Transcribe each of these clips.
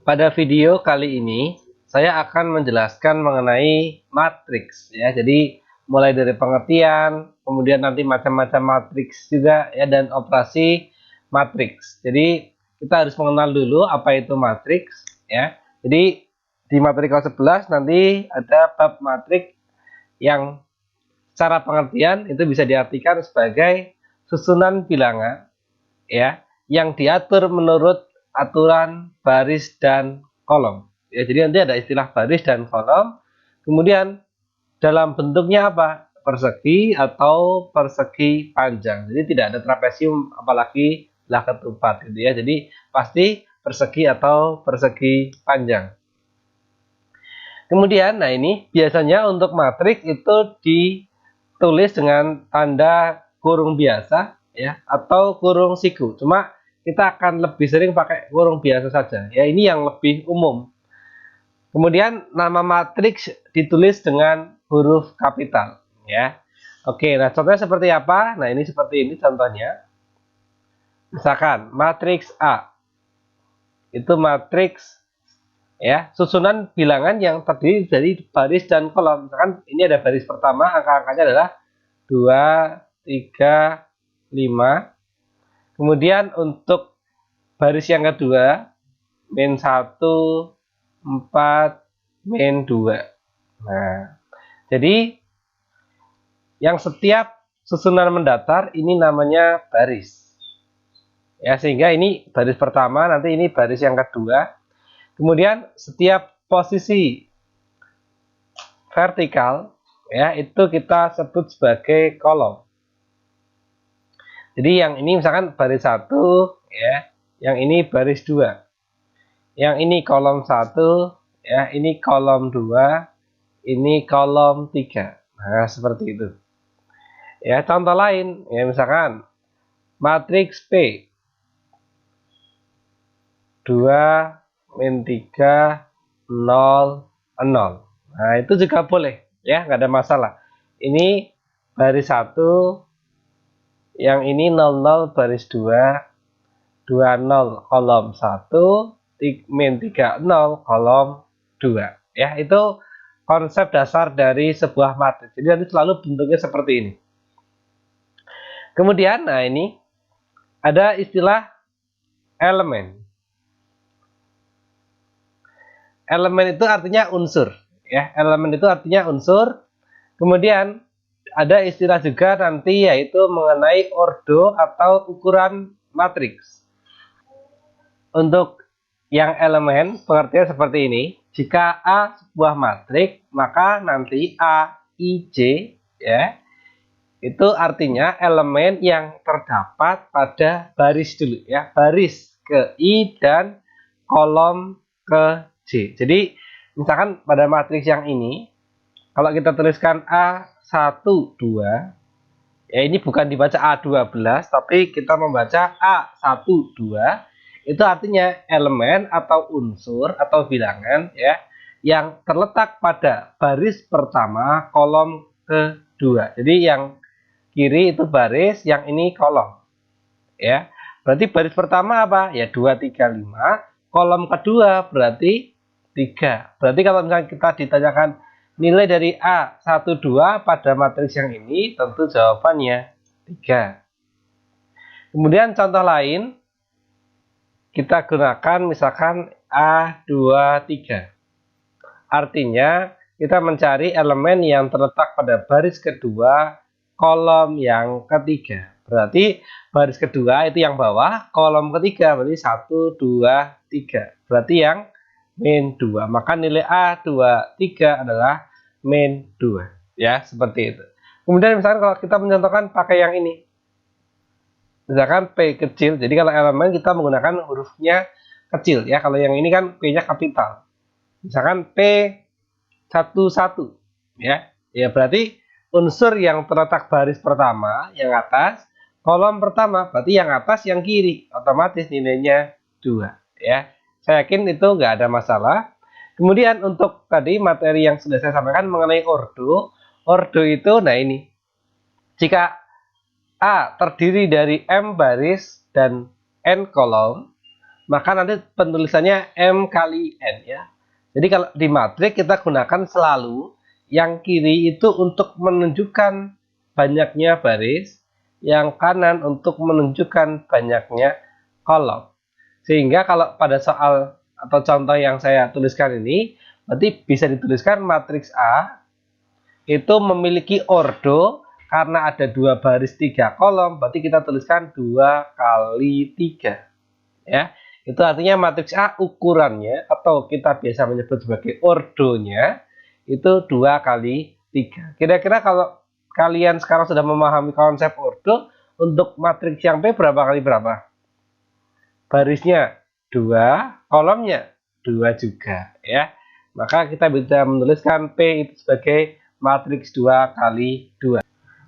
Pada video kali ini, saya akan menjelaskan mengenai matriks ya. Jadi mulai dari pengertian, kemudian nanti macam-macam matriks juga ya, dan operasi matriks. Jadi kita harus mengenal dulu apa itu matriks ya. Jadi di materi kelas 11 nanti ada bab matriks yang secara pengertian itu bisa diartikan sebagai susunan bilangan ya yang diatur menurut aturan baris dan kolom. Ya, jadi nanti ada istilah baris dan kolom. Kemudian dalam bentuknya apa? Persegi atau persegi panjang. Jadi tidak ada trapesium apalagi belah ketupat gitu ya. Jadi pasti persegi atau persegi panjang. Kemudian, nah ini biasanya untuk matriks itu ditulis dengan tanda kurung biasa ya atau kurung siku. Cuma kita akan lebih sering pakai kurung biasa saja. Ya, ini yang lebih umum. Kemudian nama matriks ditulis dengan huruf kapital ya. Oke, nah contohnya seperti apa? Nah, ini seperti ini contohnya. Misalkan matriks A. Itu matriks ya, susunan bilangan yang terdiri dari baris dan kolom. Misalkan ini ada baris pertama, angka-angkanya adalah 2, 3, 5. Kemudian untuk baris yang kedua, min 1, 4, min 2. Nah, jadi yang setiap susunan mendatar ini namanya baris. Ya, sehingga ini baris pertama, nanti ini baris yang kedua. Kemudian setiap posisi vertikal ya itu kita sebut sebagai kolom. Jadi yang ini misalkan baris 1 ya, yang ini baris 2. Yang ini kolom 1 ya, ini kolom 2, ini kolom 3. Nah, seperti itu. Ya, contoh lain ya misalkan matriks P 2 min 3 0 0. Nah, itu juga boleh ya, nggak ada masalah. Ini baris 1, yang ini 00 baris 2, 20 kolom 1, min 30 kolom 2. Ya, itu konsep dasar dari sebuah matriks. Jadi nanti selalu bentuknya seperti ini. Kemudian, nah ini ada istilah elemen. Elemen itu artinya unsur ya, elemen itu artinya unsur. Kemudian ada istilah juga nanti yaitu mengenai ordo atau ukuran matriks. Untuk yang elemen pengertian seperti ini, jika A sebuah matriks maka nanti A, I, J ya itu artinya elemen yang terdapat pada baris dulu ya, baris ke I dan kolom ke J. Jadi misalkan pada matriks yang ini, kalau kita tuliskan A1, 2, ya ini bukan dibaca A12, tapi kita membaca A1, 2, itu artinya elemen atau unsur atau bilangan ya yang terletak pada baris pertama kolom kedua. Jadi yang kiri itu baris, yang ini kolom ya. Berarti baris pertama apa? Ya 2, 3, 5. Kolom kedua berarti 3. Berarti kalau misalnya kita ditanyakan nilai dari A1, 2 pada matriks yang ini, tentu jawabannya 3. Kemudian contoh lain, kita gunakan misalkan A2, 3. Artinya kita mencari elemen yang terletak pada baris kedua kolom yang ketiga. Berarti baris kedua itu yang bawah, kolom ketiga berarti 1, 2, 3. Berarti yang min 2. Maka nilai A23 adalah min 2. Ya, seperti itu. Kemudian misalkan kalau kita mencontohkan pakai yang ini. Misalkan P kecil, jadi kalau elemen kita menggunakan hurufnya kecil ya. Kalau yang ini kan P-nya kapital. Misalkan P11 ya. Ya berarti unsur yang terletak baris pertama yang atas, kolom pertama, berarti yang atas yang kiri, otomatis nilainya 2 ya. Saya yakin itu nggak ada masalah. Kemudian untuk tadi materi yang sudah saya sampaikan mengenai ordo, ordo itu nah ini. Jika A terdiri dari M baris dan N kolom, maka nanti penulisannya M kali N ya. Jadi kalau di matriks kita gunakan selalu yang kiri itu untuk menunjukkan banyaknya baris, yang kanan untuk menunjukkan banyaknya kolom. Sehingga kalau pada soal atau contoh yang saya tuliskan ini, berarti bisa dituliskan matriks A itu memiliki ordo karena ada 2 baris 3 kolom, berarti kita tuliskan 2 kali 3 ya. Itu artinya matriks A ukurannya atau kita biasa menyebut sebagai ordonya itu 2 kali 3. Kira-kira kalau kalian sekarang sudah memahami konsep ordo, untuk matriks yang P berapa kali berapa? Barisnya 2, kolomnya 2 juga ya. Maka kita bisa menuliskan P itu sebagai matriks 2 kali 2.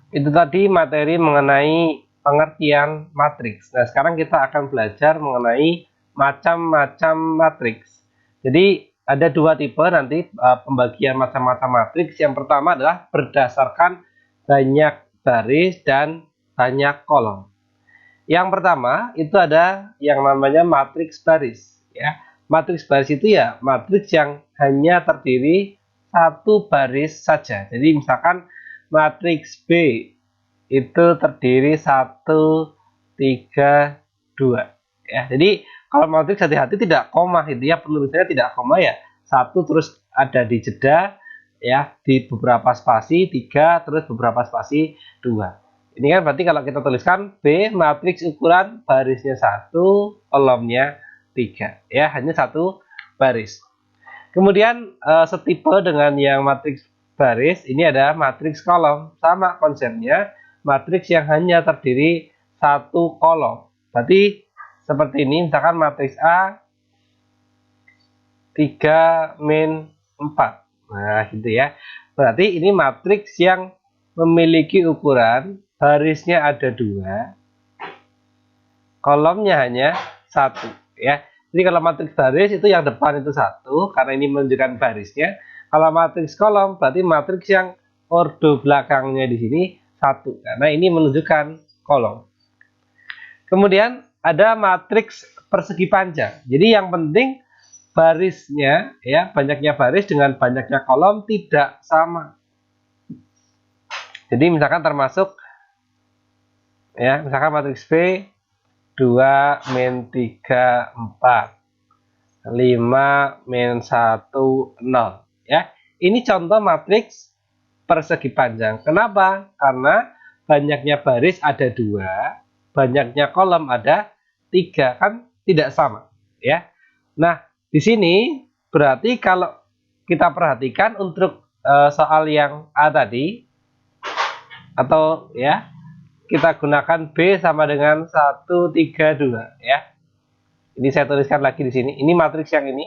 Itu tadi materi mengenai pengertian matriks. Nah, sekarang kita akan belajar mengenai macam-macam matriks. Jadi ada 2 tipe nanti pembagian macam-macam matriks. Yang pertama adalah berdasarkan banyak baris dan banyak kolom. Yang pertama itu ada yang namanya matriks baris ya. Matriks baris itu ya matriks yang hanya terdiri 1 baris saja. Jadi misalkan matriks B itu terdiri 1, 3, 2 ya. Jadi kalau matriks hati-hati tidak koma gitu ya, penulisannya tidak koma ya. 1 terus ada di jeda ya, di beberapa spasi 3 terus beberapa spasi 2. Ini kan berarti kalau kita tuliskan B matriks ukuran barisnya 1, kolomnya 3 ya, hanya 1 baris. Kemudian setipe dengan yang matriks baris ini ada matriks kolom, sama konsepnya, matriks yang hanya terdiri 1 kolom. Berarti seperti ini, misalkan matriks A 3 min 4. Nah, gitu ya. Berarti ini matriks yang memiliki ukuran barisnya ada 2, kolomnya hanya 1 ya. Jadi kalau matriks baris itu yang depan itu 1 karena ini menunjukkan barisnya. Kalau matriks kolom berarti matriks yang ordo belakangnya di sini 1 karena ini menunjukkan kolom. Kemudian ada matriks persegi panjang. Jadi yang penting barisnya ya, banyaknya baris dengan banyaknya kolom tidak sama. Jadi misalkan termasuk ya, misalkan matriks B 2 min 3 4 5 min 1 0 ya. Ini contoh matriks persegi panjang. Kenapa? Karena banyaknya baris ada 2, banyaknya kolom ada 3, kan tidak sama ya. Nah, di sini berarti kalau kita perhatikan untuk soal yang A tadi atau ya kita gunakan B sama dengan 1, 3, 2 ya. Ini saya tuliskan lagi di sini. Ini matriks yang ini.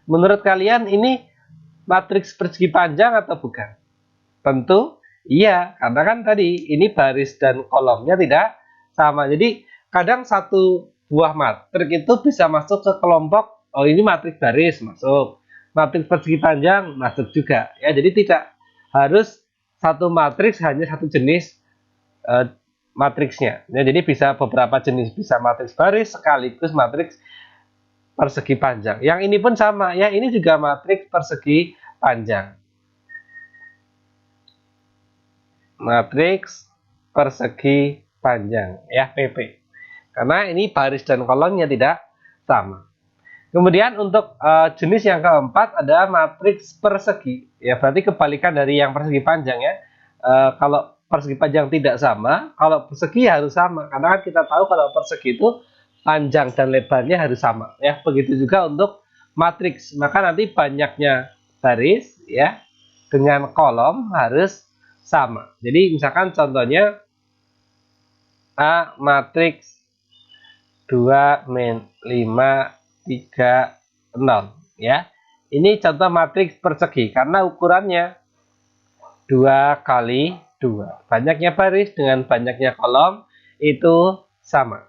Menurut kalian ini matriks persegi panjang atau bukan? Tentu iya, karena kan tadi ini baris dan kolomnya tidak sama. Jadi kadang satu buah matriks itu bisa masuk ke kelompok, oh ini matriks baris masuk, matriks persegi panjang masuk juga. Ya, jadi tidak harus satu matriks hanya satu jenis matriksnya. Ya, jadi bisa beberapa jenis, bisa matriks baris sekaligus matriks persegi panjang. Yang ini pun sama ya, ini juga matriks persegi panjang. Matriks persegi panjang ya, PP. Karena ini baris dan kolomnya tidak sama. Kemudian untuk jenis yang keempat ada matriks persegi. Ya, berarti kebalikan dari yang persegi panjang ya. Kalau persegi panjang tidak sama, kalau persegi harus sama. Karena kan kita tahu kalau persegi itu panjang dan lebarnya harus sama. Ya, begitu juga untuk matriks. Maka nanti banyaknya baris ya dengan kolom harus sama. Jadi misalkan contohnya A matriks 2 min 5 3 0 ya. Ini contoh matriks persegi karena ukurannya 2 kali 2. Banyaknya baris dengan banyaknya kolom itu sama.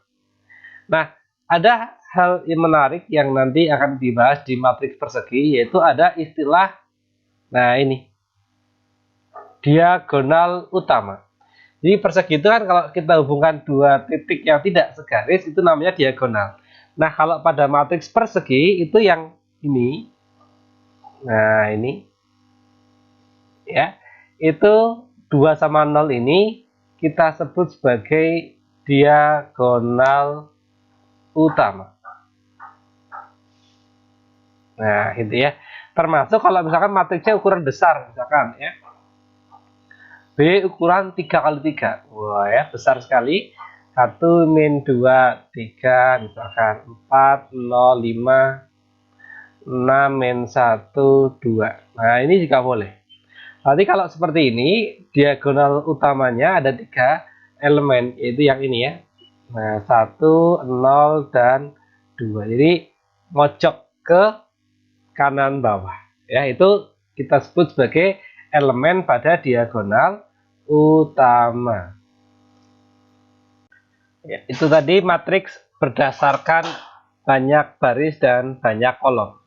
Nah, ada hal yang menarik yang nanti akan dibahas di matriks persegi, yaitu ada istilah, nah ini, diagonal utama. Jadi persegi itu kan kalau kita hubungkan dua titik yang tidak segaris itu namanya diagonal. Nah, kalau pada matriks persegi itu yang ini. Nah, ini ya. Itu 2 sama 0 ini kita sebut sebagai diagonal utama. Nah, itu ya. Termasuk kalau misalkan matriksnya ukuran besar, misalkan ya. B ukuran 3 kali 3. Wah ya, besar sekali. 1 min 2 3 misalkan 4 0 5 6 min 1 2. Nah, ini juga boleh. Nanti kalau seperti ini, diagonal utamanya ada 3 elemen, yaitu yang ini ya. Nah, 1 0 dan 2. Jadi mojok ke kanan bawah. Ya, itu kita sebut sebagai elemen pada diagonal utama. Ya, itu tadi matriks berdasarkan banyak baris dan banyak kolom.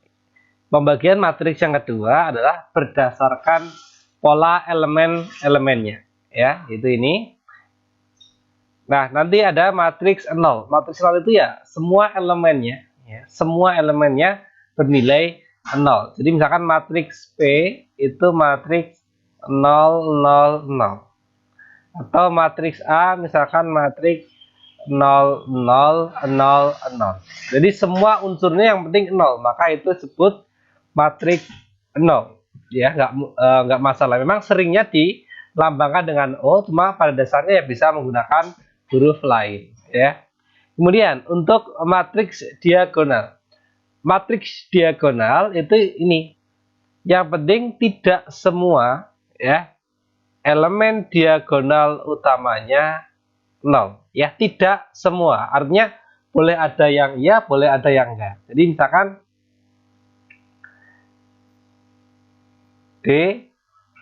Pembagian matriks yang kedua adalah berdasarkan pola elemen-elemennya. Ya, itu ini. Nah, nanti ada matriks 0. Matriks 0 itu ya semua elemennya, ya, semua elemennya bernilai 0. Jadi misalkan matriks P itu matriks 0 0 0. Atau matriks A misalkan matriks 0 0 0 0. Jadi semua unsurnya yang penting 0, maka itu disebut matriks 0. Ya, nggak masalah. Memang seringnya dilambangkan dengan O, cuma pada dasarnya ya bisa menggunakan huruf lain, ya. Kemudian untuk matriks diagonal. Matriks diagonal itu ini. Yang penting tidak semua ya elemen diagonal utamanya 0. Ya, tidak semua. Artinya boleh ada yang ya, boleh ada yang enggak. Jadi misalkan D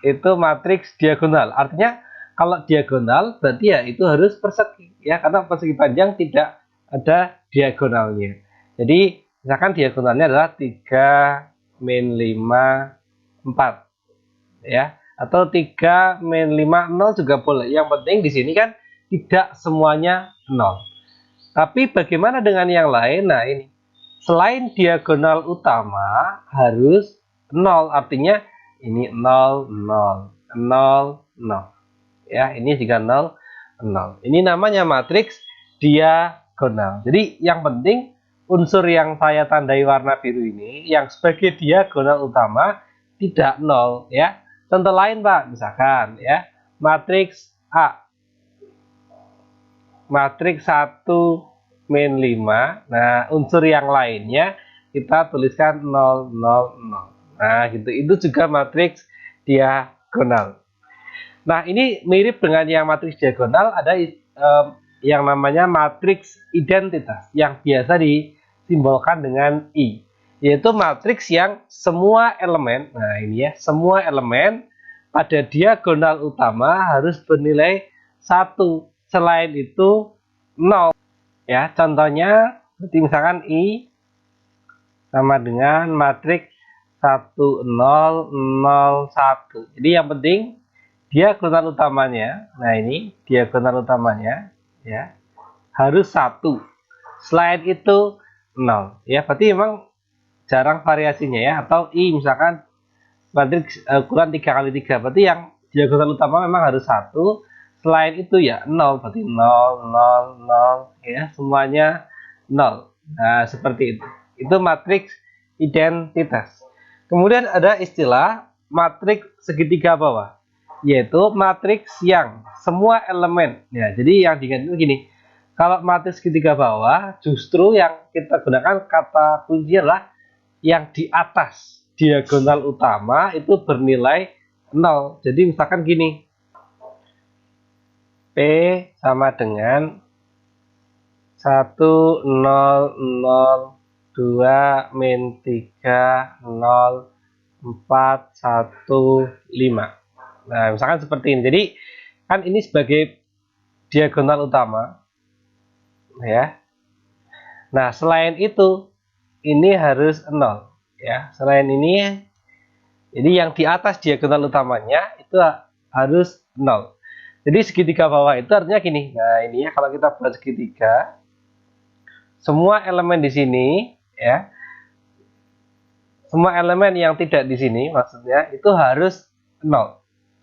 itu matriks diagonal. Artinya kalau diagonal berarti ya itu harus persegi ya, karena persegi panjang tidak ada diagonalnya. Jadi misalkan diagonalnya adalah 3 min 5 4 ya, atau 3 min 5 0 juga boleh. Yang penting di sini kan tidak semuanya 0. Tapi bagaimana dengan yang lain? Nah, ini selain diagonal utama harus 0, artinya ini 0 0 0 0. Ya, ini juga 0 0. Ini namanya matriks diagonal. Jadi yang penting unsur yang saya tandai warna biru ini yang sebagai diagonal utama tidak 0 ya. Contoh lain, Pak, misalkan ya, matriks A. Matriks 1 min 5. Nah, unsur yang lainnya kita tuliskan 0 0 0. Nah, gitu. Itu juga matriks diagonal. Nah, ini mirip dengan yang matriks diagonal, ada yang namanya matriks identitas yang biasa disimbolkan dengan I, yaitu matriks yang semua elemen, nah ini ya, semua elemen pada diagonal utama harus bernilai 1, selain itu 0. Ya, contohnya seperti misalkan I sama dengan matriks 1 0 0 1. Jadi yang penting diagonal utamanya, nah ini diagonal utamanya ya harus 1. Selain itu 0. Ya, berarti memang jarang variasinya ya. Atau I misalkan matriks ukuran 3 kali 3, berarti yang diagonal utama memang harus 1. Selain itu ya 0, berarti 0 0 0 ya, semuanya 0. Nah, seperti itu. Itu matriks identitas. Kemudian ada istilah matriks segitiga bawah, yaitu matriks yang semua elemen ya. Jadi yang diganti gini, kalau matriks segitiga bawah justru yang kita gunakan kata kunci adalah yang di atas diagonal utama itu bernilai 0. Jadi misalkan gini, P sama dengan 1 0 0 2 min 3 0 4 1 5. Nah, misalkan seperti ini. Jadi kan ini sebagai diagonal utama ya. Nah, selain itu ini harus 0 ya. Selain ini jadi yang di atas diagonal utamanya itu harus 0. Jadi segitiga bawah itu artinya gini. Nah, ini ya, kalau kita buat segitiga semua elemen di sini ya, semua elemen yang tidak di sini maksudnya itu harus 0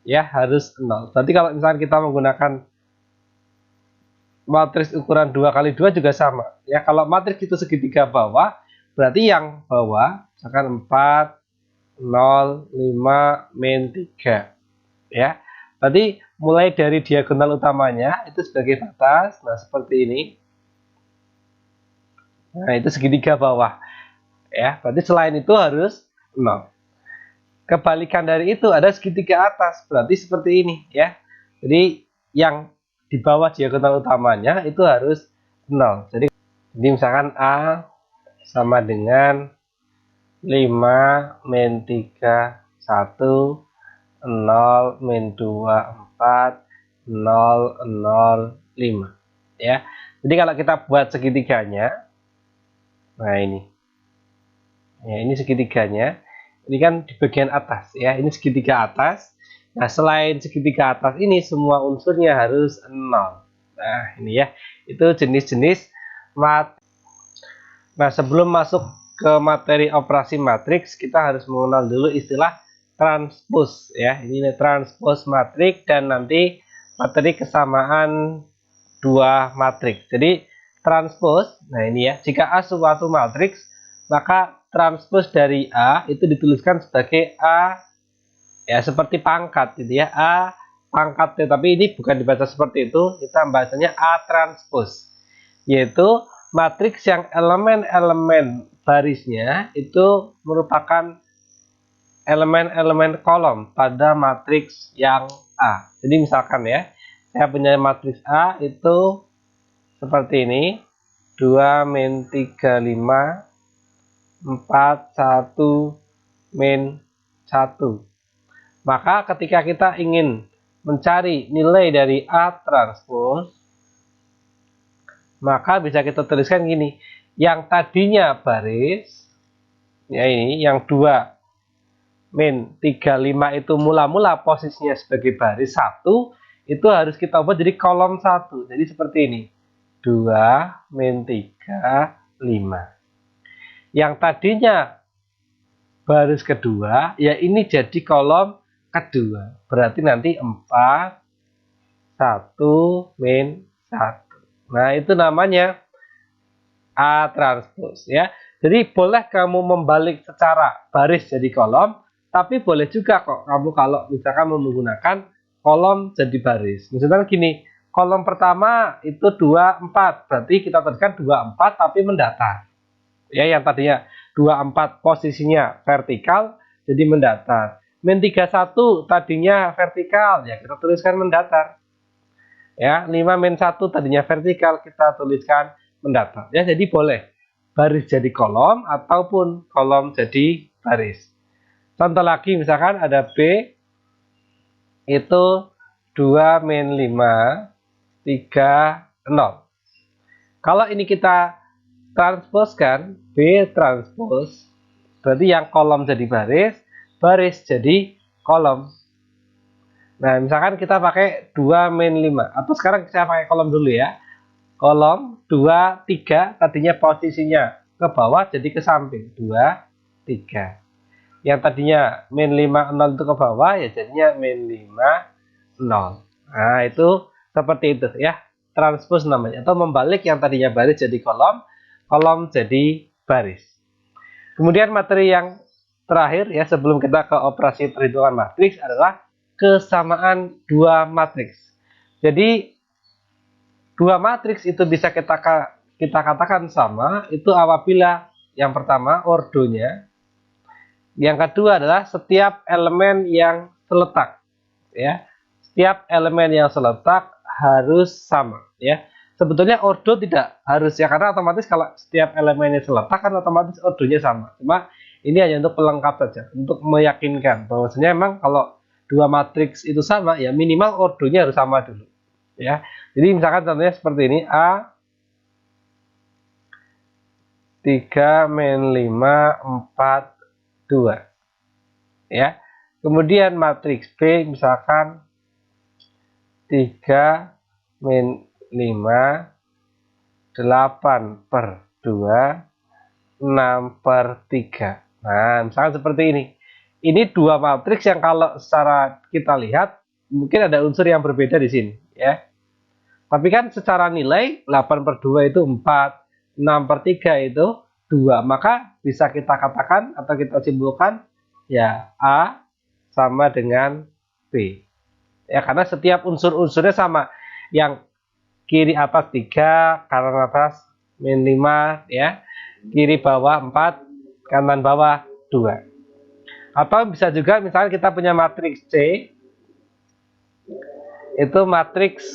ya, harus 0. Berarti kalau misalkan kita menggunakan matriks ukuran 2 kali 2 juga sama ya. Kalau matriks itu segitiga bawah, berarti yang bawah misalkan 4 0 5 min 3 ya. Berarti mulai dari diagonal utamanya itu sebagai batas. Nah, seperti ini. Nah, itu segitiga bawah ya. Berarti selain itu harus 0. Kebalikan dari itu ada segitiga atas, berarti seperti ini ya. Jadi yang di bawah diagonal utamanya itu harus 0. Jadi misalkan A sama dengan 5 min 3 1 0 min 2 4 0 0 5 ya. Jadi kalau kita buat segitiganya, nah ini ya, ini segitiganya. Ini kan di bagian atas ya, ini segitiga atas. Nah, selain segitiga atas ini semua unsurnya harus 0. Nah, ini ya, itu jenis-jenis matriks. Nah, sebelum masuk ke materi operasi matriks, kita harus mengenal dulu istilah transpose ya. Ini transpose matriks dan nanti materi kesamaan dua matriks. Jadi transpose, nah ini ya, jika A suatu matriks, maka transpose dari A itu dituliskan sebagai A ya, seperti pangkat gitu ya, A pangkat T, tapi ini bukan dibaca seperti itu, kita bacanya A transpose, yaitu matriks yang elemen-elemen barisnya itu merupakan elemen-elemen kolom pada matriks yang A. Jadi misalkan ya, saya punya matriks A itu seperti ini, 2 min 3 5 4 1 min 1. Maka ketika kita ingin mencari nilai dari A transpose, maka bisa kita tuliskan gini, yang tadinya baris ya, ini yang 2 min 3 5 itu mula-mula posisinya sebagai baris 1, itu harus kita ubah jadi kolom 1. Jadi seperti ini, 2 min 3 5. Yang tadinya baris kedua, ya ini jadi kolom kedua. Berarti nanti 4 1 min 1. Nah, itu namanya A transpose ya. Jadi boleh kamu membalik secara baris jadi kolom, tapi boleh juga kok kamu kalau misalkan menggunakan kolom jadi baris. Misalnya gini, kolom pertama itu 2 4, berarti kita tuliskan 2 4 tapi mendatar. Ya, yang tadinya 24 posisinya vertikal jadi mendatar. Min 31 tadinya vertikal, ya kita tuliskan mendatar. Ya, 5 min 1 tadinya vertikal, kita tuliskan mendatar. Ya, jadi boleh baris jadi kolom ataupun kolom jadi baris. Contoh lagi misalkan ada B itu 2 min 5 3 0. Kalau ini kita transpose kan, B transpose, berarti yang kolom jadi baris, baris jadi kolom. Nah, misalkan kita pakai 2 min 5, atau sekarang saya pakai kolom dulu ya. Kolom 2 3 tadinya posisinya ke bawah jadi ke samping, 2 3. Yang tadinya min 5 0 itu ke bawah ya jadinya min 5 0. Nah, itu seperti itu ya. Transpose namanya, atau membalik yang tadinya baris jadi kolom, kolom jadi baris. Kemudian materi yang terakhir ya sebelum kita ke operasi perhitungan matriks adalah kesamaan dua matriks. Jadi dua matriks itu bisa kita katakan sama itu apabila yang pertama ordonya, yang kedua adalah setiap elemen yang seletak ya. Setiap elemen yang seletak harus sama ya. Sebetulnya ordo tidak harus ya, karena otomatis kalau setiap elemennya seletak kan otomatis ordonya sama. Cuma ini hanya untuk pelengkap saja, untuk meyakinkan bahwasanya memang kalau dua matriks itu sama ya minimal ordonya harus sama dulu ya. Jadi misalkan contohnya seperti ini, A 3 min 5 4 2 ya. Kemudian matriks B misalkan 3 min 5 8 per 2, 6 per 3. Nah, misalkan seperti ini. Ini dua matriks yang kalau secara kita lihat mungkin ada unsur yang berbeda di sini, ya. Tapi kan secara nilai 8 per 2 itu 4, 6 per 3 itu 2. Maka bisa kita katakan atau kita simpulkan ya A sama dengan B. Ya, karena setiap unsur-unsurnya sama. Yang kiri atas 3, kanan atas min 5, ya. Kiri bawah 4, kanan bawah 2. Atau bisa juga misalnya kita punya matriks C, itu matriks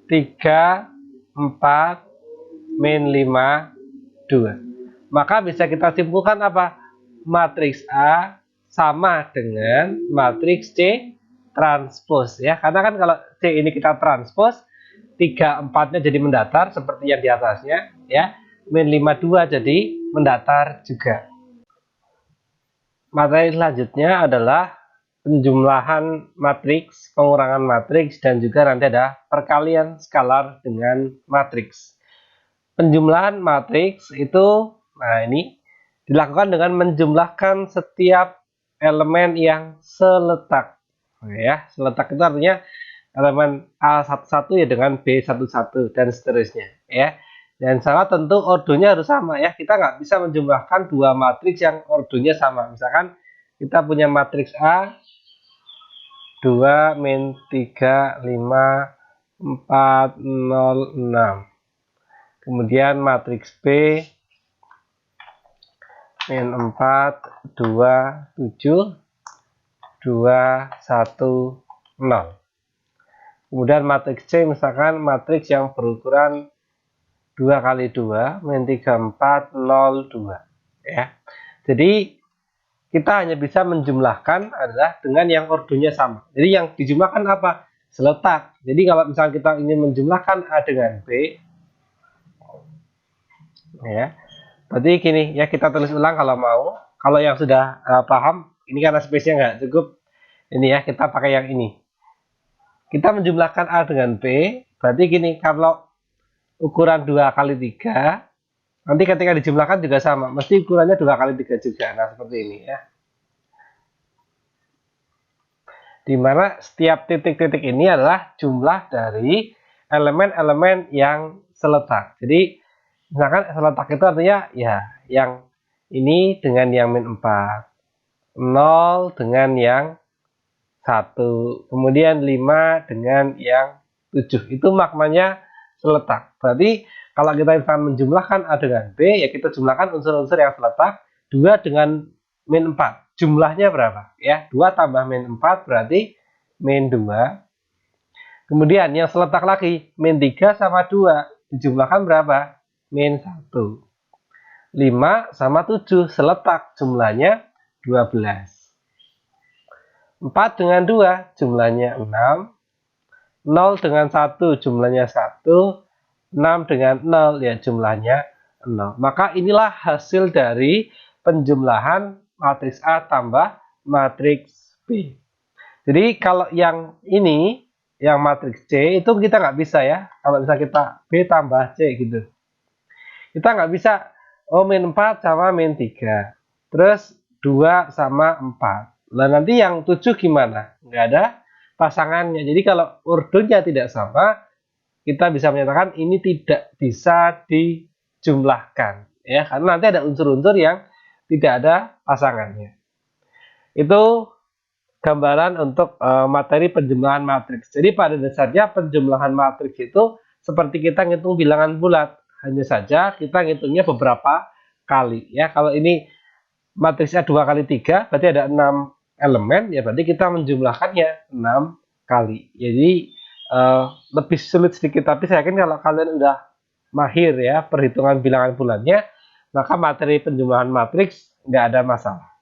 3, 4, min 5, 2. Maka bisa kita simpulkan apa? Matriks A sama dengan matriks C transpose, ya. Karena kan kalau C ini kita transpose, 3, 4-nya jadi mendatar seperti yang di atasnya, ya. Min 5, 2 jadi mendatar juga. Materi selanjutnya adalah penjumlahan matriks, pengurangan matriks, dan juga nanti ada perkalian skalar dengan matriks. Penjumlahan matriks itu, nah ini dilakukan dengan menjumlahkan setiap elemen yang seletak. Ya, seletak itu artinya elemen A11 ya dengan B11 dan seterusnya, ya. Dan sama tentu ordonya harus sama, ya. Kita nggak bisa menjumlahkan dua matriks yang ordonya sama. Misalkan kita punya matriks A 2, min 3, 5, 4, 0, 6. Kemudian matriks B min 4, 2, 7, 2, 1, 0. Kemudian matriks C misalkan matriks yang berukuran 2 kali 2, min 3, 4, 0, 2. Ya. Jadi kita hanya bisa menjumlahkan adalah dengan yang ordonya sama. Jadi yang dijumlahkan apa? Seletak. Jadi kalau misalnya kita ingin menjumlahkan A dengan B, ya, berarti gini, ya kita tulis ulang kalau mau. Kalau yang sudah paham, ini karena space-nya nggak cukup, ini ya kita pakai yang ini. Kita menjumlahkan A dengan B, berarti gini, kalau ukuran 2 kali 3, nanti ketika dijumlahkan juga sama, mesti ukurannya 2 kali 3 juga. Nah, seperti ini ya. Dimana setiap titik-titik ini adalah jumlah dari elemen-elemen yang seletak. Jadi, misalkan seletak itu artinya ya yang ini dengan yang min 4, 0 dengan yang 1, kemudian 5 dengan yang 7. Itu maknanya seletak. Berarti kalau kita bisa menjumlahkan A dengan B, ya kita jumlahkan unsur-unsur yang seletak. 2 dengan min 4. Jumlahnya berapa? Ya, 2 tambah min 4 berarti min 2. Kemudian yang seletak lagi, min 3 sama 2. Dijumlahkan berapa? Min 1. 5 sama 7 seletak, jumlahnya 12. 4 dengan 2 jumlahnya 6. 0 dengan 1 jumlahnya 1. 6 dengan 0 ya jumlahnya 0. Maka inilah hasil dari penjumlahan matriks A tambah matriks B. Jadi kalau yang ini, yang matriks C itu kita nggak bisa ya. Kalau bisa kita B tambah C gitu. Kita nggak bisa min 4 sama min 3. Terus 2 sama 4. Nah nanti yang 7 gimana? Nggak ada pasangannya. Jadi kalau urutnya tidak sama, kita bisa menyatakan ini tidak bisa dijumlahkan. Ya, karena nanti ada unsur-unsur yang tidak ada pasangannya. Itu gambaran untuk materi penjumlahan matriks. Jadi pada dasarnya penjumlahan matriks itu seperti kita ngitung bilangan bulat. Hanya saja kita ngitungnya beberapa kali. Ya, kalau ini matriksnya 2 kali 3, berarti ada 6 elemen, ya berarti kita menjumlahkannya 6 kali. Jadi lebih sulit sedikit, tapi saya yakin kalau kalian udah mahir ya perhitungan bilangan bulatnya, maka materi penjumlahan matriks nggak ada masalah.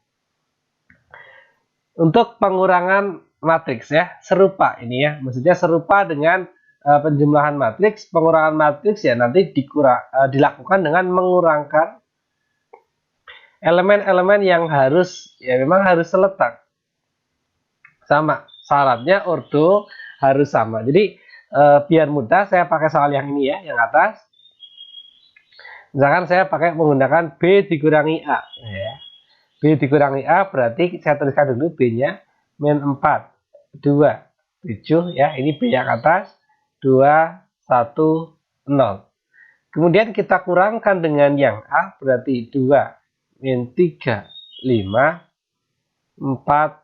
Untuk pengurangan matriks ya, serupa ini ya, maksudnya serupa dengan penjumlahan matriks. Pengurangan matriks ya nanti dilakukan dengan mengurangkan elemen-elemen yang harus, ya memang harus seletak. Sama, syaratnya ordo harus sama. Jadi biar mudah saya pakai soal yang ini ya, yang atas. Misalkan saya pakai menggunakan B dikurangi A. Ya. B dikurangi A berarti saya tuliskan dulu B-nya min 4, 2, 7 ya. Ini B yang atas 2, 1, 0. Kemudian kita kurangkan dengan yang A berarti 2, min 3, 5, 4,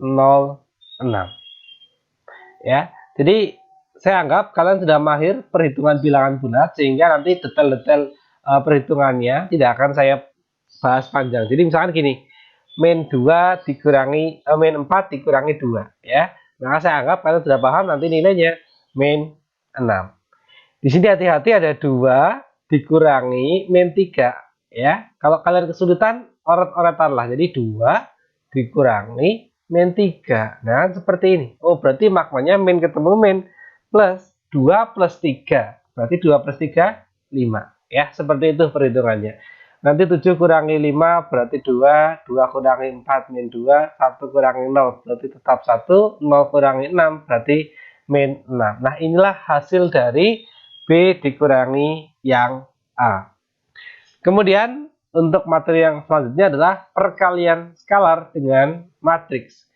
0, 6. Ya. Jadi saya anggap kalian sudah mahir perhitungan bilangan bulat sehingga nanti detail-detail perhitungannya tidak akan saya bahas panjang. Jadi misalkan gini, min 2 dikurangi min 4 dikurangi 2 ya. Maka saya anggap kalian sudah paham nanti nilainya min 6. Di sini hati-hati ada 2 dikurangi min 3 ya. Kalau kalian kesulitan oret-oretanlah. Jadi 2 dikurangi min 3. Nah, seperti ini. Oh, berarti maknanya min ketemu min plus 2 plus 3. Berarti 2 plus 3 5 ya. Seperti itu perhitungannya. Nanti 7 kurangi 5 berarti 2, 2 kurangi 4 min 2, 1 kurangi 0 berarti tetap 1, 0 kurangi 6 berarti min 6. Nah, inilah hasil dari B dikurangi yang A. Kemudian untuk materi yang selanjutnya adalah perkalian skalar dengan matriks.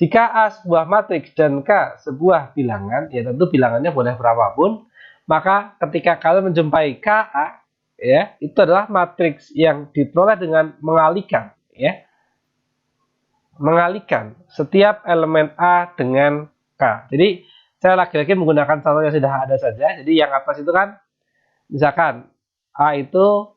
Jika A sebuah matriks dan K sebuah bilangan, ya tentu bilangannya boleh berapapun, maka ketika kalian menjumpai KA, ya, itu adalah matriks yang diperoleh dengan mengalihkan, ya. Mengalihkan setiap elemen A dengan K. Jadi saya lagi-lagi menggunakan contoh yang sudah ada saja. Jadi yang atas itu kan misalkan A itu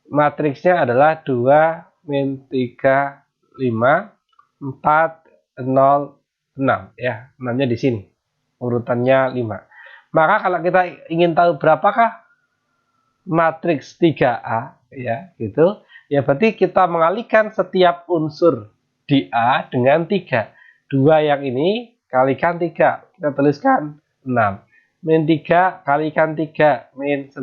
matriksnya adalah 2, min 3, 5, 4, 0, 6 ya. 6-nya di sini. Urutannya 5. Maka kalau kita ingin tahu berapakah matriks 3A ya, gitu. Ya berarti kita mengalihkan setiap unsur di A dengan 3. 2 yang ini kalikan 3. Kita tuliskan 6. Min 3 kalikan 3, min 9.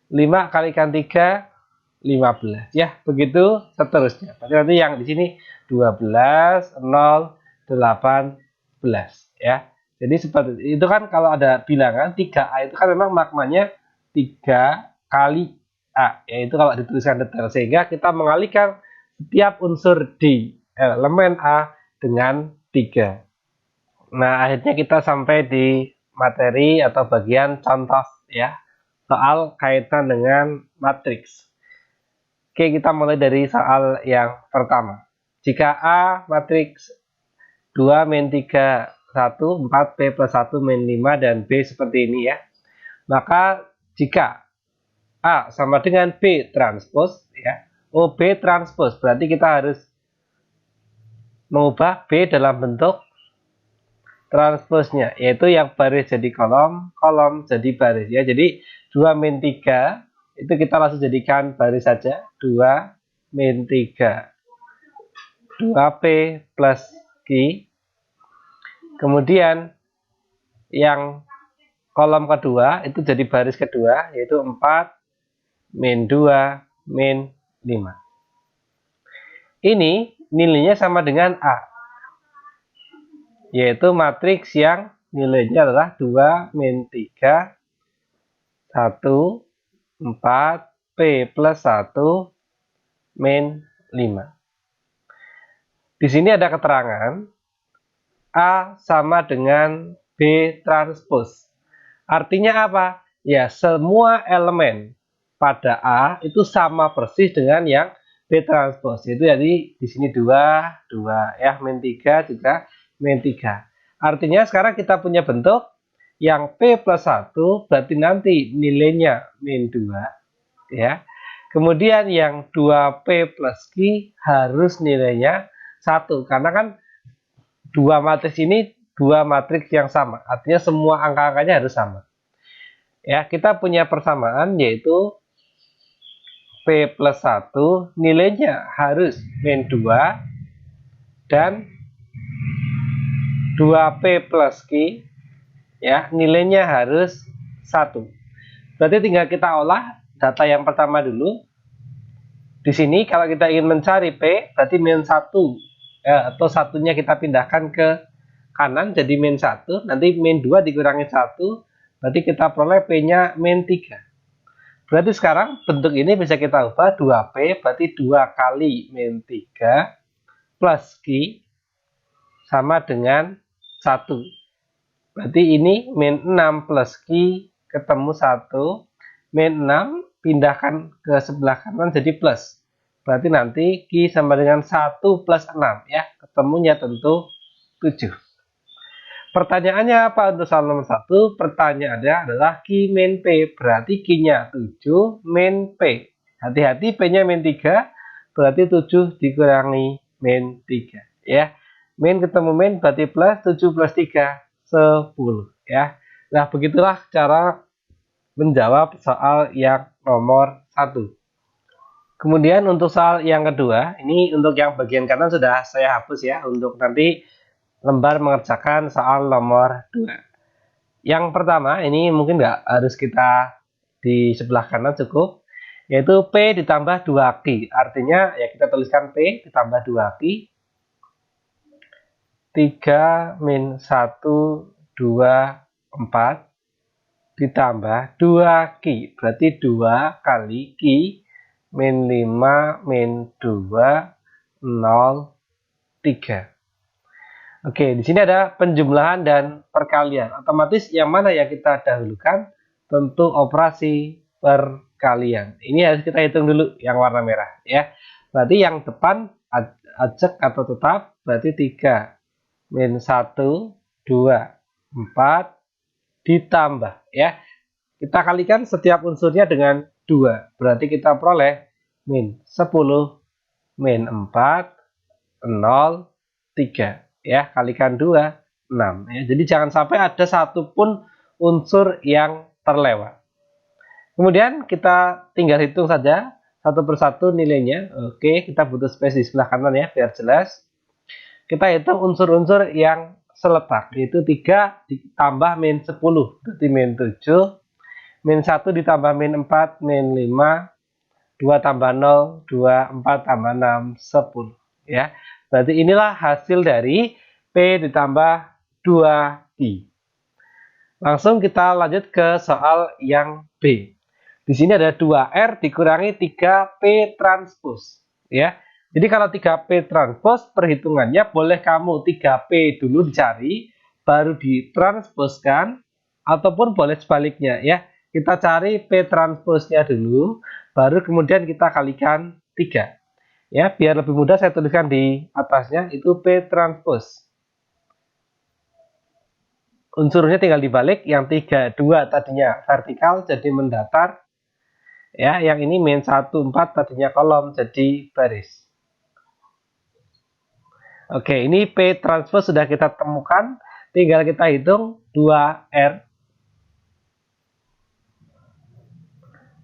5 kalikan 3, 15. Ya, begitu seterusnya. Berarti nanti yang di sini 12, 0, 18 ya. Jadi seperti itu kan kalau ada bilangan 3A itu kan memang maknanya 3 kali A, yaitu kalau dituliskan detail, sehingga kita mengalihkan setiap unsur di elemen A dengan 3. Nah, akhirnya kita sampai di materi atau bagian contoh ya, soal kaitan dengan matriks. Oke, kita mulai dari soal yang pertama. Jika A matriks 2, min 3, 1, 4, P plus 1, min 5, dan B seperti ini ya. Maka jika A sama dengan B transpose ya. Oh, B transpose berarti kita harus mengubah B dalam bentuk transposnya, yaitu yang baris jadi kolom, kolom jadi baris ya. Jadi 2 min 3 itu kita langsung jadikan baris saja. 2 min 3 2P plus Q. Kemudian yang kolom kedua itu jadi baris kedua, yaitu 4 min 2, min 5. Ini nilainya sama dengan A, yaitu matriks yang nilainya adalah 2, min 3, 1, 4, P plus 1, min 5. Di sini ada keterangan A sama dengan B transpose. Artinya apa? Ya, semua elemen pada A itu sama persis dengan yang B transpose. Itu jadi di sini 2 ya, min 3 juga min 3. Artinya sekarang kita punya bentuk yang P plus 1 berarti nanti nilainya min 2 ya. Kemudian yang 2P plus Q harus nilainya 1 karena kan dua matriks ini dua matriks yang sama. Artinya semua angka-angkanya harus sama. Ya, kita punya persamaan yaitu P plus 1 nilainya harus min 2 dan 2P plus Q ya nilainya harus 1. Berarti tinggal kita olah data yang pertama dulu. Di sini kalau kita ingin mencari P berarti min 1 ya, atau satunya kita pindahkan ke kanan jadi min 1. Nanti min 2 dikurangi 1 berarti kita peroleh P-nya min 3. Berarti sekarang bentuk ini bisa kita ubah 2P, berarti 2 kali min 3 plus Q sama dengan 1. Berarti ini min 6 plus Q ketemu 1. Min 6 pindahkan ke sebelah kanan jadi plus. Berarti nanti Q sama dengan 1 plus 6 ya. Ketemunya tentu 7. Pertanyaannya apa untuk soal nomor 1? Pertanyaannya adalah Q min P. Berarti Q-nya 7 min P. Hati-hati P-nya min 3. Berarti 7 dikurangi min 3. Ya. Min ketemu min berarti plus 7 plus 3. 10. Ya. Nah, begitulah cara menjawab soal yang nomor 1. Kemudian untuk soal yang kedua, ini untuk yang bagian kanan sudah saya hapus ya. Untuk nanti lembar mengerjakan soal nomor 2. Yang pertama, ini mungkin nggak harus kita di sebelah kanan cukup, yaitu P ditambah 2Q. Artinya ya kita tuliskan P ditambah 2Q. 3 min 1, 2, 4 ditambah 2Q. Berarti 2 kali Q min 5 min 2, 0, 3. Oke, di sini ada penjumlahan dan perkalian. Otomatis yang mana yang kita dahulukan? Tentu operasi perkalian. Ini harus kita hitung dulu yang warna merah ya. Berarti yang depan ajak atau tetap, berarti 3 min 1, 2, 4 ditambah ya. Kita kalikan setiap unsurnya dengan 2. Berarti kita peroleh min 10 min 4, 0, 3. Ya, kalikan 2, 6 ya. Jadi jangan sampai ada satupun unsur yang terlewat. Kemudian kita tinggal hitung saja satu persatu nilainya. Oke, kita butuh space di sebelah kanan ya biar jelas. Kita hitung unsur-unsur yang seletak, yaitu 3 ditambah min 10 berarti min 7, min 1 ditambah min 4 min 5, 2 tambah 0, 2, 4 tambah 6, 10 ya. Berarti inilah hasil dari P ditambah 2Q. Langsung kita lanjut ke soal yang B. Di sini ada 2R dikurangi 3P transpose. Ya. Jadi kalau 3P transpose perhitungannya boleh kamu 3P dulu dicari, baru ditransposkan, ataupun boleh sebaliknya ya. Kita cari P transpose-nya dulu, baru kemudian kita kalikan 3. Ya, biar lebih mudah saya tuliskan di atasnya itu P transpose. Unsurnya tinggal dibalik, yang 3, 2 tadinya vertikal jadi mendatar. Ya, yang ini min 1, 4 tadinya kolom jadi baris. Oke, ini P transpose sudah kita temukan, tinggal kita hitung 2R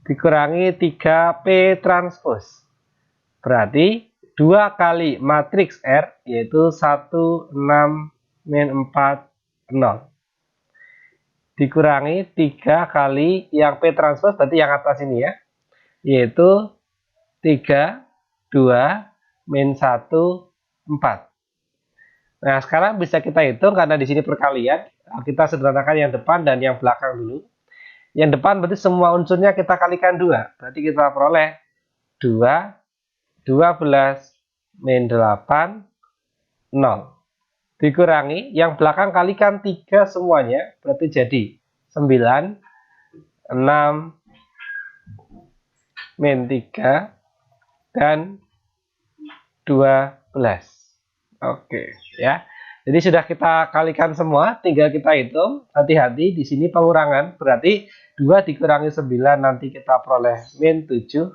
dikurangi 3P transpose. Berarti 2 kali matriks R, yaitu 1, 6, min 4, 0. Dikurangi 3 kali yang P transpose, berarti yang atas ini ya, yaitu 3, 2, min 1, 4. Nah, sekarang bisa kita hitung karena di sini perkalian, kita sederhanakan yang depan dan yang belakang dulu. Yang depan berarti semua unsurnya kita kalikan 2, berarti kita peroleh 2, 12 min 8, 0. Dikurangi, yang belakang kalikan 3 semuanya, berarti jadi 9, 6, min 3, dan 12. Oke, ya. Jadi sudah kita kalikan semua, tinggal kita hitung. Hati-hati, di sini pengurangan, berarti 2 dikurangi 9, nanti kita peroleh min 7.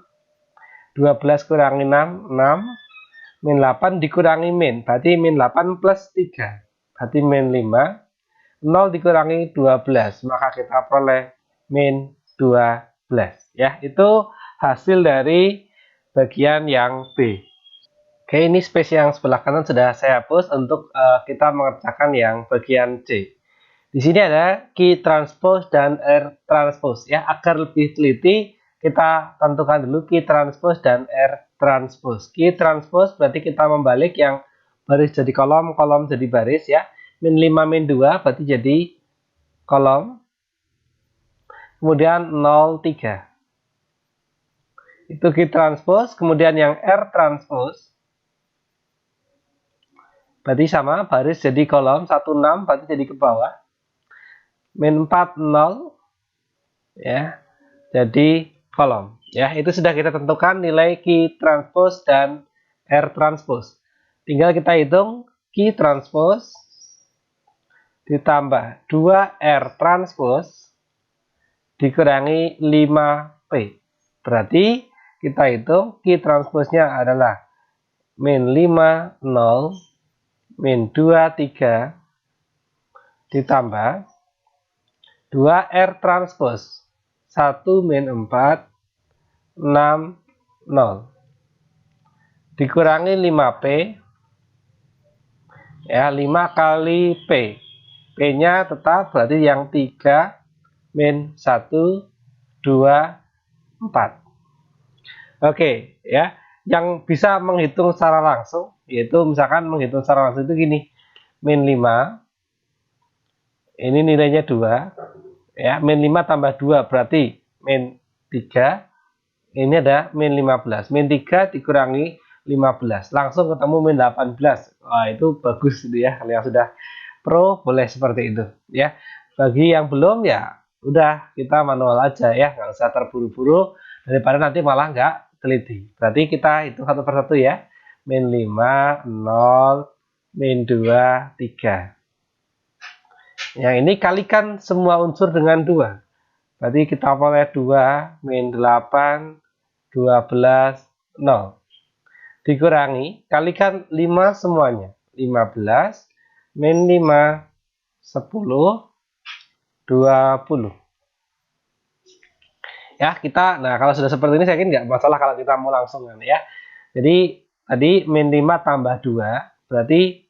12 kurangi 6, 6. Min 8 dikurangi min, berarti min 8 plus 3. Berarti min 5. 0 dikurangi 12, maka kita peroleh min 12. Ya, itu hasil dari bagian yang B. Oke, ini space yang sebelah kanan sudah saya hapus untuk kita mengerjakan yang bagian C. Di sini ada Q transpose dan R transpose. Ya, agar lebih teliti, kita tentukan dulu Q transpose dan R transpose. Q transpose berarti kita membalik yang baris jadi kolom, kolom jadi baris ya. Min 5 min 2 berarti jadi kolom. Kemudian 0, 3. itu Q transpose, kemudian yang R transpose berarti sama, baris jadi kolom 16 berarti jadi ke bawah. Min 4 0 ya. Jadi kolom. Ya, itu sudah kita tentukan nilai Q transpose dan R transpose. Tinggal kita hitung Q transpose ditambah 2R transpose dikurangi 5P. Berarti kita hitung Q transpose-nya adalah min 5 0 min 2 3 ditambah 2R transpose 1 min 4 6 0 dikurangi 5P ya, 5 kali P. P-nya tetap berarti yang 3 min 1 2 4. Oke ya, yang bisa menghitung secara langsung yaitu misalkan menghitung secara langsung itu gini, min 5 ini nilainya 2 ya, min 5 tambah 2 berarti min 3, ini ada min 15, min 3 dikurangi 15 langsung ketemu min 18. Wah, itu bagus gitu ya. Kalau yang sudah pro boleh seperti itu ya. Bagi yang belum ya udah kita manual aja ya, nggak usah terburu-buru daripada nanti malah nggak teliti. Berarti kita hitung satu persatu ya. Min 5 0 min 2 3. Yang ini kalikan semua unsur dengan 2. Berarti kita mulai 2 min 8 12 0 dikurangi, kalikan 5 semuanya, 15 min 5 10 20 ya. Kita, nah kalau sudah seperti ini saya yakin nggak masalah kalau kita mau langsung ya. Jadi tadi min 5 tambah 2 berarti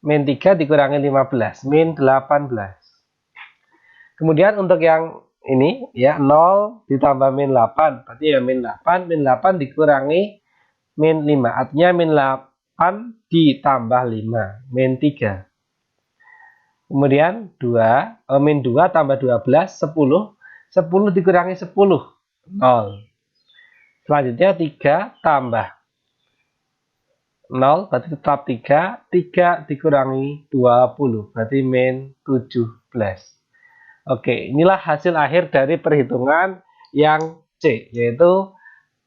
min 3 dikurangi 15 min 18. Kemudian untuk yang ini ya, 0 ditambah min 8 berarti ya min 8 dikurangi min 5, artinya min 8 ditambah 5, min 3. Kemudian 2, min 2 tambah 12, 10. 10 dikurangi 10, 0. Selanjutnya 3 tambah 0, berarti tetap 3. 3 dikurangi 20, berarti min 17. Oke, inilah hasil akhir dari perhitungan yang C, yaitu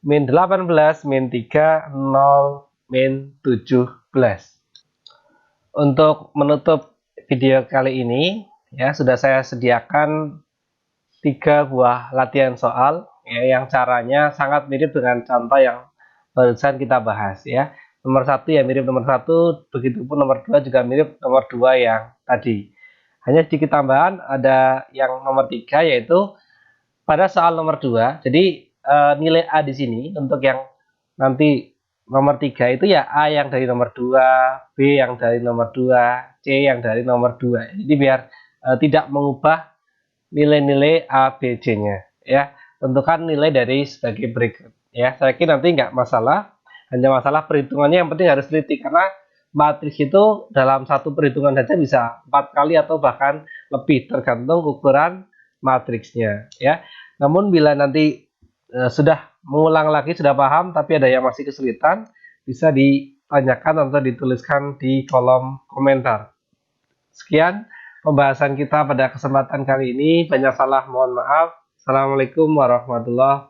min 18, min 3, 0, min 17. Untuk menutup video kali ini, ya sudah saya sediakan 3 buah latihan soal ya, yang caranya sangat mirip dengan contoh yang barusan kita bahas ya. Nomor 1 ya mirip nomor 1, begitupun nomor 2 juga mirip nomor 2 yang tadi. Hanya sedikit tambahan, ada yang nomor 3 yaitu pada soal nomor 2. Jadi nilai A di sini untuk yang nanti nomor 3 itu ya A yang dari nomor 2, B yang dari nomor 2, C yang dari nomor 2. Jadi biar tidak mengubah nilai-nilai A, B, C-nya ya. Tentukan nilai dari sebagai berikut ya. Saya kira nanti nggak masalah, hanya masalah perhitungannya yang penting harus teliti karena matriks itu dalam satu perhitungan saja bisa 4 kali atau bahkan lebih tergantung ukuran matriksnya ya. Namun bila nanti sudah mengulang lagi, sudah paham tapi ada yang masih kesulitan, bisa ditanyakan atau dituliskan di kolom komentar. Sekian pembahasan kita pada kesempatan kali ini. Banyak salah, mohon maaf. Assalamualaikum warahmatullahi wabarakatuh.